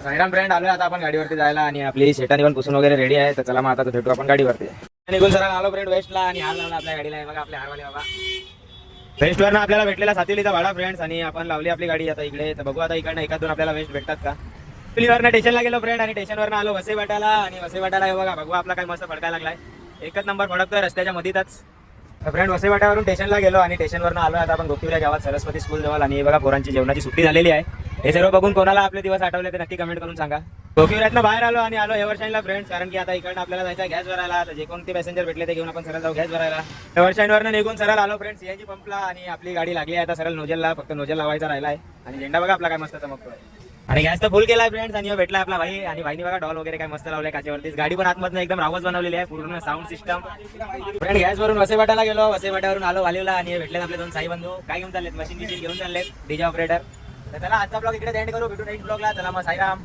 Sairam friend आलोय आता आपण गाडीवरती जायला आणि आपली शेटानी पण पुसून वगैरे रेडी आहे. तर चला मग आता भेटू आपण गाडीवरती. निघून सर आलो फ्रेंड वेस्टला आणि हार लावला आपल्या गाडीला. बघा आपले हारवाले बाबा वेस्टवरनं आपल्याला भेटलेला सातिलीचा भाडा फ्रेंड्स आणि आपण लावली आपली गाडी आता इकडे. तर बघू आता इकडनं एखादून आपल्याला वेस्ट भेटतात का. सातिलीवरनं स्टेशनला गेलो फ्रेंड आणि स्टेशनवरनं आलो वसईवाट्याला आणि वसईवाट्याला हे बघा बघू आपला काय मस्त फडकायला लागलाय. एकच नंबर फडकतोय रस्त्याच्या मधीतच. फ्रेंड वसईवाट्यावरून स्टेशनला गेलो आणि स्टेशनवरनं आलो आता आपण गोपीवल्या गावात सरस्वती स्कूल जवळ. आणि बघा पोरांची जेवणाची सुट्टी झालेली आहे. हे सर्व बघून कोणाला आपले दिवस आठवले ते नक्की कमेंट करून सांगा. गोपीवल्यातनं बाहेर आलो आणि आलो एव्हरशाईनला फ्रेंड्स, कारण की आता इकडनं आपल्याला जायचं गॅस भरायला. तर जे कोणते पॅसेंजर भेटले ते घेऊन आपण सरळ जाऊ गॅस भरायला. एव्हरशाईनवरनं निघून सरळ आलो फ्रेंड्स सीएनजी पंपला आणि आपली गाडी लागली आहे आता सरळ नोजलला. फक्त नोजल लावायचा राहिला आहे आणि झेंडा बघा आपला काय मस्त चमकतोय. आणि गॅस तर फुल केलाय फ्रेंड्स आणि भेटला आपला भाई. आणि भाईनी बघा डॉल वगैरे काय मस्त लावलंय काचेवरती. गाडी पण आतमधनं एकदम रावच बनवलेली आहे पूर्ण साऊंड सिस्टम. फ्रेंड गॅस वरून वसईवाट्याला गेलो, वसईवाट्यावरून आलो वालीवला आणि भेटलेत आपले दोन साई बंधू. काय घेऊन चाललेत मशीन घेऊन चाललेत डीजे ऑपरेटर. तर चला आजचा ब्लॉग इकडे एंड करू, भेटू नेक्स्ट ब्लॉगला. चला मग साईराम.